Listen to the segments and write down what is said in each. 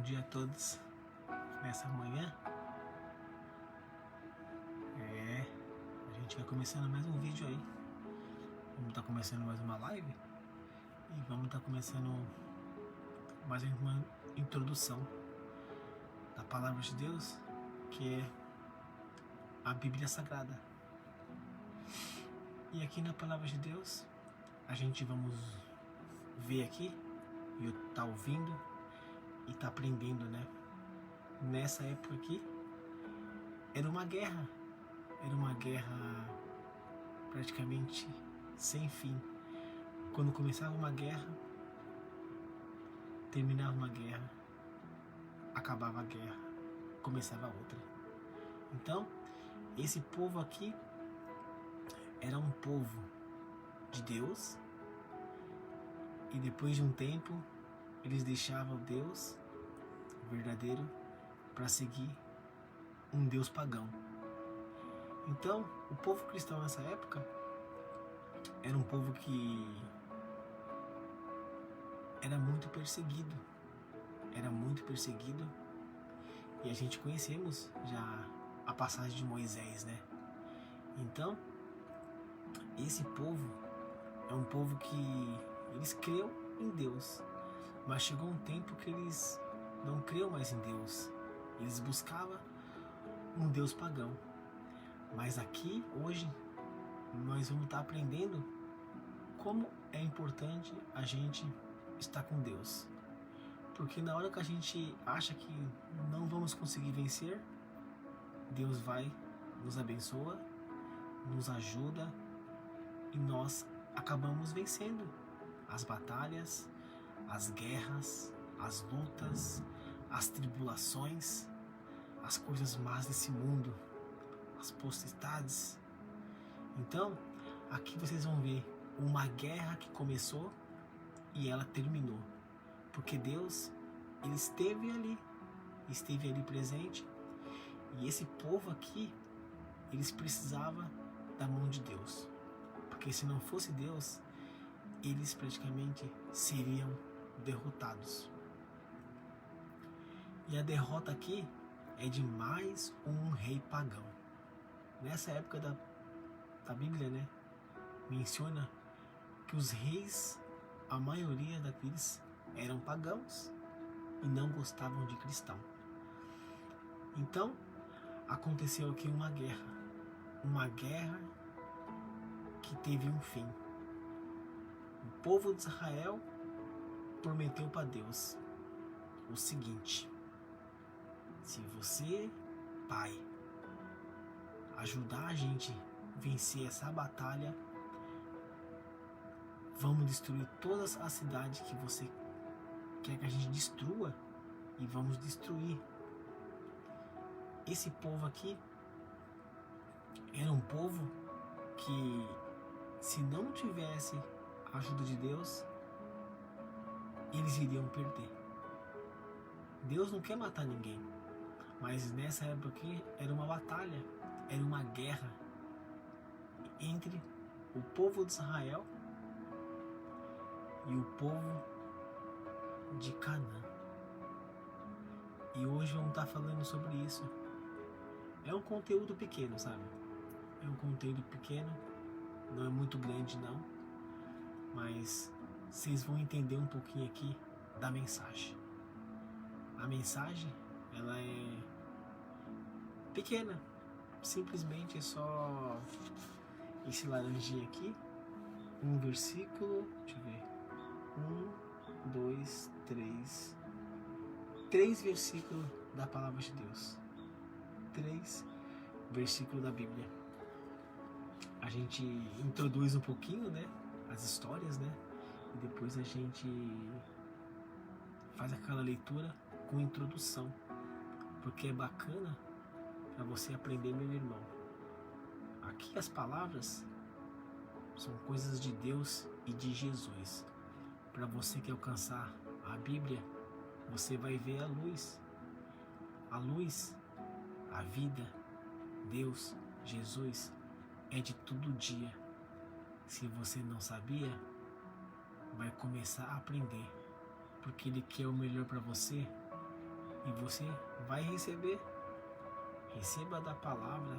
dia a todos nessa manhã. A gente vai começando mais um vídeo aí. Vamos estar começando mais uma live e vamos estar começando mais uma introdução da palavra de Deus, que é a Bíblia Sagrada. E aqui na palavra de Deus a gente vamos ver aqui e tá ouvindo e tá aprendendo, né? Nessa época aqui era uma guerra praticamente sem fim. Quando começava uma guerra, terminava uma guerra, acabava a guerra, começava outra. Então, esse povo aqui era um povo de Deus, e depois de um tempo eles deixavam Deus verdadeiro para seguir um Deus pagão. Então, o povo cristão nessa época era um povo que era muito perseguido, e a gente conhecemos já a passagem de Moisés, né? Então, esse povo é um povo que eles criam em Deus, mas chegou um tempo que eles não criam mais em Deus, eles buscavam um Deus pagão. Mas aqui, hoje, nós vamos estar aprendendo como é importante a gente estar com Deus. Porque na hora que a gente acha que não vamos conseguir vencer, Deus vai, nos abençoa, nos ajuda e nós acabamos vencendo as batalhas, as guerras, as lutas, as tribulações, as coisas más desse mundo, as potestades. Então, aqui vocês vão ver uma guerra que começou e ela terminou, porque Deus, ele esteve ali presente, e esse povo aqui, eles precisavam da mão de Deus, porque se não fosse Deus, eles praticamente seriam derrotados. E a derrota aqui é de mais um rei pagão. Nessa época da Bíblia, né, menciona que os reis, a maioria daqueles eram pagãos e não gostavam de cristão. Então, aconteceu aqui uma guerra que teve um fim. O povo de Israel prometeu para Deus o seguinte: se você, Pai, ajudar a gente a vencer essa batalha, vamos destruir todas as cidades que você quer que a gente destrua, e vamos destruir. Esse povo aqui era um povo que, se não tivesse a ajuda de Deus, eles iriam perder. Deus não quer matar ninguém, mas nessa época aqui era uma batalha, era uma guerra entre o povo de Israel e o povo de Canaã. E hoje vamos estar falando sobre isso. É um conteúdo pequeno, sabe? É um conteúdo pequeno, não é muito grande não, mas vocês vão entender um pouquinho aqui da mensagem. A mensagem, ela é pequena, simplesmente é só esse laranjinha aqui, um versículo, deixa eu ver, 1, 2, 3 versículos da palavra de Deus, 3 versículos da Bíblia. A gente introduz um pouquinho, né, as histórias, né, e depois a gente faz aquela leitura com introdução, porque é bacana para você aprender, meu irmão. Aqui as palavras são coisas de Deus e de Jesus. Para você que alcançar a Bíblia, você vai ver a luz, a vida, Deus, Jesus, é de todo dia. Se você não sabia, vai começar a aprender, porque Ele quer o melhor para você e você vai receber. Receba da palavra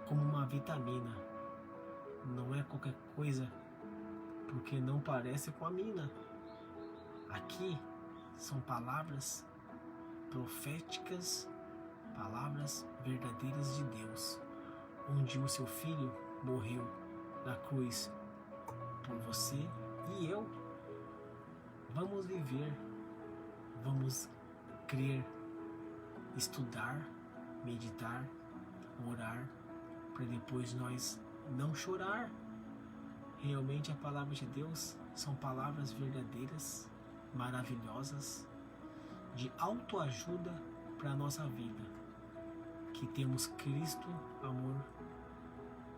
como uma vitamina. Não é qualquer coisa, porque não parece com a mina. Aqui são palavras proféticas, palavras verdadeiras de Deus, onde o seu filho morreu na cruz por você e eu. Vamos viver, vamos crer, estudar, meditar, orar, para depois nós não chorar. Realmente a palavra de Deus são palavras verdadeiras, maravilhosas, de autoajuda para a nossa vida, que temos Cristo, amor,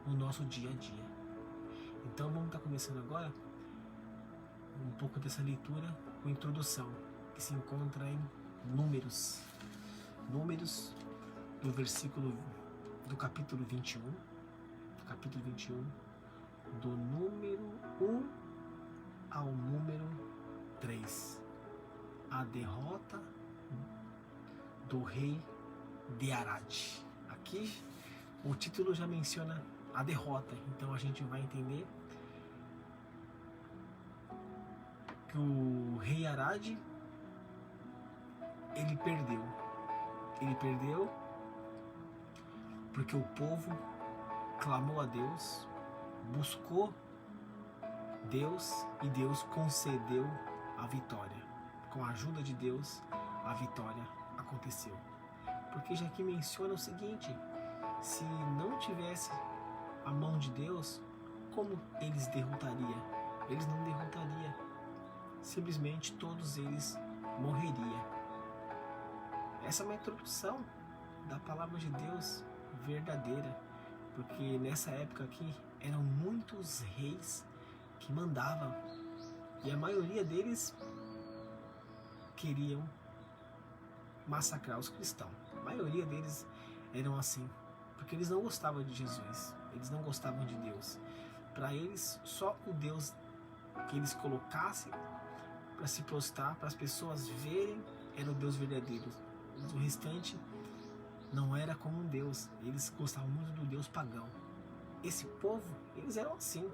no nosso dia a dia. Então vamos estar começando agora um pouco dessa leitura com introdução, que se encontra em Números do capítulo 21, do número 1 ao número 3, a derrota do rei de Arad. Aqui o título já menciona a derrota, então a gente vai entender que o rei Arad ele perdeu porque o povo clamou a Deus, buscou Deus e Deus concedeu a vitória. Com a ajuda de Deus, a vitória aconteceu. Porque já aqui menciona o seguinte: se não tivesse a mão de Deus, como eles derrotariam? Eles não derrotariam. Simplesmente todos eles morreriam. Essa é uma introdução da palavra de Deus verdadeira, porque nessa época aqui eram muitos reis que mandavam e a maioria deles queriam massacrar os cristãos. A maioria deles eram assim, porque eles não gostavam de Jesus, eles não gostavam de Deus. Para eles, só o Deus que eles colocassem para se prostrar, para as pessoas verem, era o Deus verdadeiro. O restante não era como um Deus. Eles gostavam muito do Deus pagão. Esse povo, eles eram assim.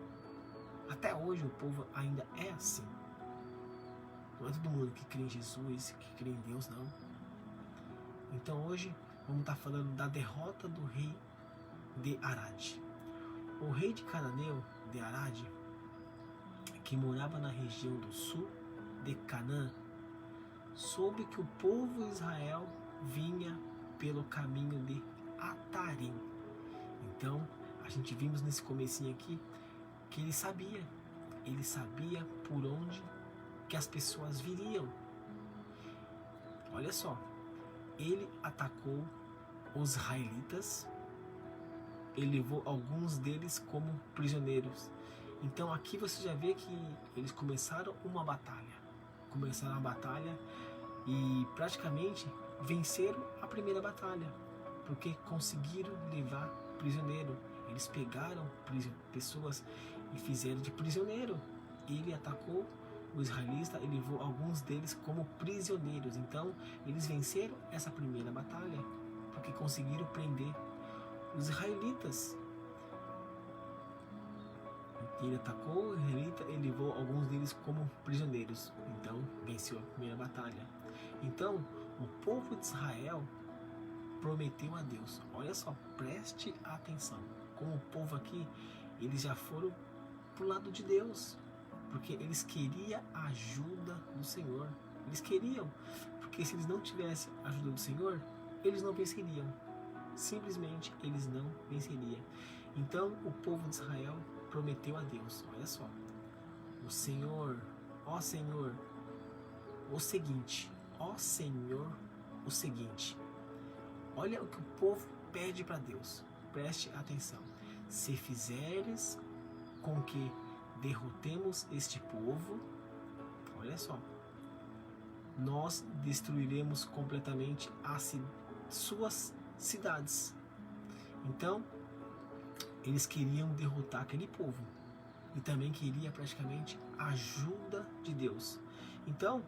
Até hoje o povo ainda é assim. Não é todo mundo que crê em Jesus, que crê em Deus, não. Então hoje vamos estar falando da derrota do rei de Arad. O rei de Cananeu, de Arad, que morava na região do sul de Canaã, soube que o povo de Israel vinha pelo caminho de Atarim. Então, a gente vimos nesse comecinho aqui que ele sabia por onde que as pessoas viriam. Olha só, ele atacou os israelitas, ele levou alguns deles como prisioneiros. Então aqui você já vê que eles começaram uma batalha. E praticamente venceram a primeira batalha, porque conseguiram levar prisioneiro. Eles pegaram pessoas e fizeram de prisioneiro. Ele atacou os israelitas e levou alguns deles como prisioneiros. Então eles venceram essa primeira batalha, porque conseguiram prender os israelitas. Ele atacou o israelita e levou alguns deles como prisioneiros. Então venceu a primeira batalha. Então o povo de Israel prometeu a Deus. Olha só, preste atenção. Como o povo aqui, eles já foram pro lado de Deus, porque eles queriam a ajuda do Senhor. Eles queriam, porque se eles não tivessem a ajuda do Senhor, eles não venceriam. Simplesmente eles não venceriam. Então o povo de Israel prometeu a Deus. Olha só, o Senhor, ó Senhor, o seguinte, olha o que o povo pede para Deus. Preste atenção. Se fizeres com que derrotemos este povo, olha só, nós destruiremos completamente as suas cidades. Então eles queriam derrotar aquele povo e também queria praticamente a ajuda de Deus. Então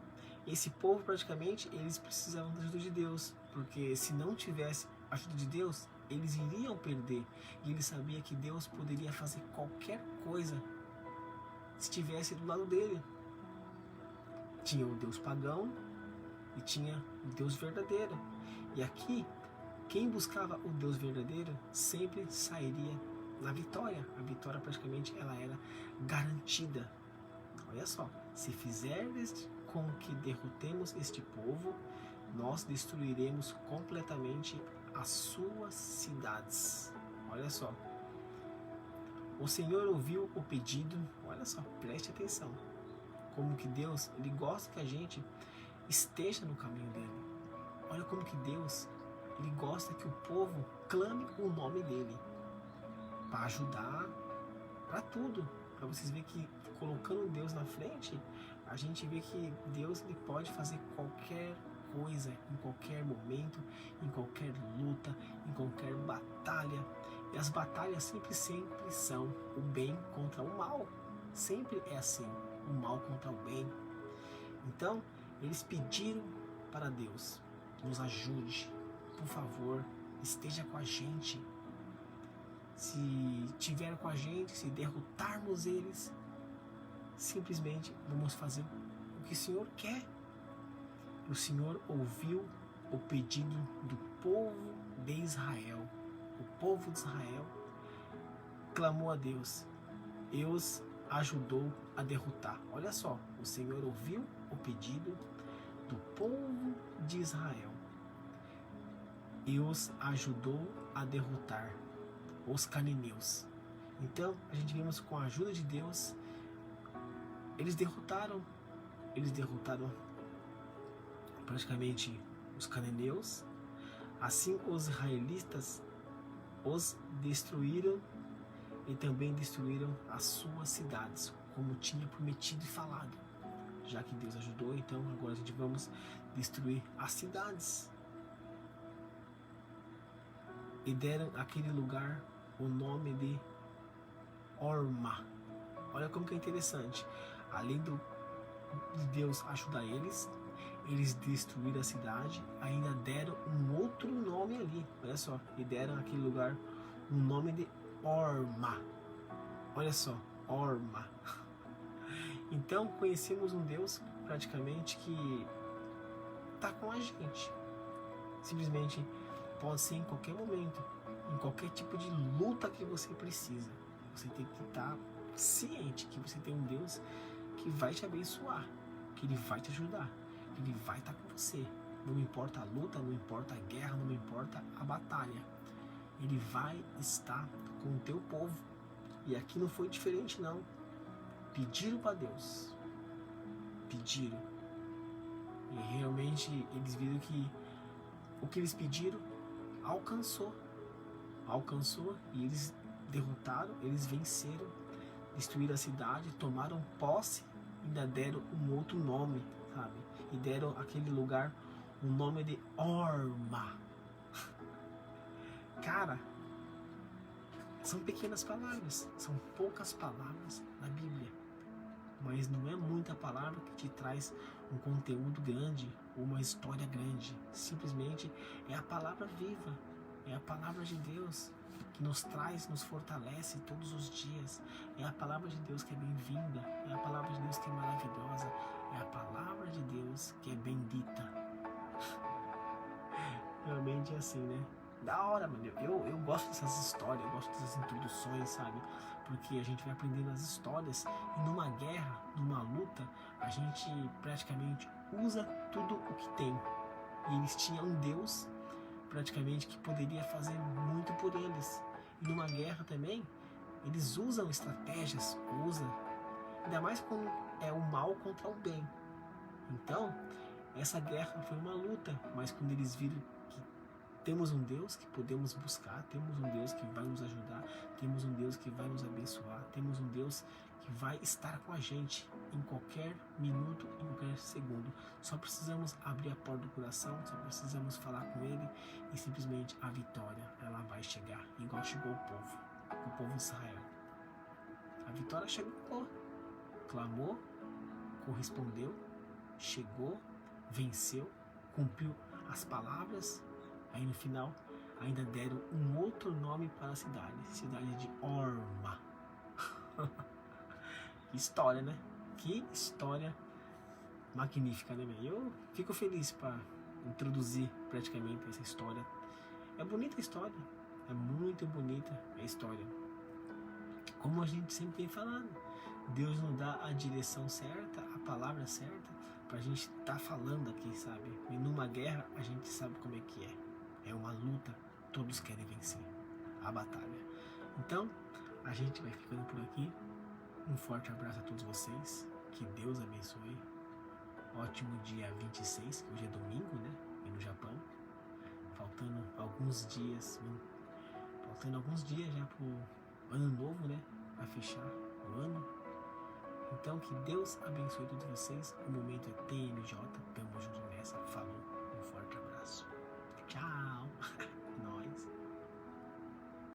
Esse povo, praticamente, eles precisavam da ajuda de Deus, porque se não tivesse a ajuda de Deus, eles iriam perder. E ele sabia que Deus poderia fazer qualquer coisa se estivesse do lado dele. Tinha o Deus pagão e tinha o Deus verdadeiro. E aqui, quem buscava o Deus verdadeiro sempre sairia na vitória. A vitória, praticamente, ela era garantida. Olha só, se fizerdes com que derrotemos este povo, nós destruiremos completamente as suas cidades. Olha só. O Senhor ouviu o pedido. Olha só, preste atenção. Como que Deus, ele gosta que a gente esteja no caminho dele. Olha como que Deus, ele gosta que o povo clame o nome dele. Para ajudar, para tudo. Para vocês verem que colocando Deus na frente, a gente vê que Deus, ele pode fazer qualquer coisa, em qualquer momento, em qualquer luta, em qualquer batalha. E as batalhas sempre são o bem contra o mal. Sempre é assim, o mal contra o bem. Então, eles pediram para Deus, nos ajude, por favor, esteja com a gente. Se tiver com a gente, se derrotarmos eles, simplesmente vamos fazer o que o Senhor quer. O Senhor ouviu o pedido do povo de Israel. O povo de Israel clamou a Deus. Deus ajudou a derrotar. Olha só, o Senhor ouviu o pedido do povo de Israel. Deus ajudou a derrotar os cananeus. Então, a gente vemos com a ajuda de Deus, eles derrotaram praticamente os cananeus. Assim, os israelitas os destruíram e também destruíram as suas cidades, como tinha prometido e falado. Já que Deus ajudou, então agora a gente vamos destruir as cidades. E deram àquele lugar o nome de Horma. Olha como que é interessante. Além de Deus ajudar eles destruíram a cidade, ainda deram um outro nome ali. Olha só, e deram àquele lugar um nome de Horma. Olha só, Horma. Então conhecemos um Deus praticamente que está com a gente. Simplesmente pode ser em qualquer momento, em qualquer tipo de luta que você precisa. Você tem que estar ciente que você tem um Deus que vai te abençoar, que Ele vai te ajudar, que Ele vai estar com você. Não importa a luta, não importa a guerra, não importa a batalha. Ele vai estar com o teu povo. E aqui não foi diferente não. Pediram para Deus. Pediram. E realmente eles viram que o que eles pediram alcançou. Alcançou e eles derrotaram, eles venceram, destruíram a cidade, tomaram posse, ainda deram um outro nome, sabe? E deram àquele lugar o nome de Horma. Cara, são pequenas palavras, são poucas palavras na Bíblia, mas não é muita palavra que te traz um conteúdo grande ou uma história grande. Simplesmente é a palavra viva, é a palavra de Deus que nos traz, nos fortalece todos os dias. É a palavra de Deus que é bem-vinda, é a palavra de Deus que é maravilhosa, é a palavra de Deus que é bendita. Realmente é assim, né? Da hora, mano. Eu gosto dessas histórias, eu gosto dessas introduções, sabe? Porque a gente vai aprendendo as histórias e numa guerra, numa luta, a gente praticamente usa tudo o que tem. E eles tinham um Deus praticamente que poderia fazer muito por eles. E numa guerra também, eles usam estratégias, ainda mais quando é o mal contra o bem. Então, essa guerra foi uma luta, mas quando eles viram que temos um Deus que podemos buscar, temos um Deus que vai nos ajudar, temos um Deus que vai nos abençoar, temos um Deus que vai estar com a gente em qualquer minuto, em qualquer segundo. Só precisamos abrir a porta do coração, só precisamos falar com Ele e simplesmente a vitória, ela vai chegar, igual chegou o povo de Israel. A vitória chegou, clamou, correspondeu, chegou venceu, cumpriu as palavras. Aí no final ainda deram um outro nome para a cidade, cidade de Orma. Que história, né? Que história magnífica, né? Eu fico feliz para introduzir praticamente essa história. É bonita a história, é muito bonita a história. Como a gente sempre vem falando, Deus nos dá a direção certa, a palavra certa, pra gente estar falando aqui, sabe? E numa guerra a gente sabe como é que é. É uma luta, todos querem vencer a batalha. Então, a gente vai ficando por aqui. Um forte abraço a todos vocês. Que Deus abençoe. Ótimo dia 26, que hoje é domingo, né? E no Japão. Faltando alguns dias já pro ano novo, né? Pra fechar o ano. Então, que Deus abençoe todos vocês. O momento é TMJ. Tamo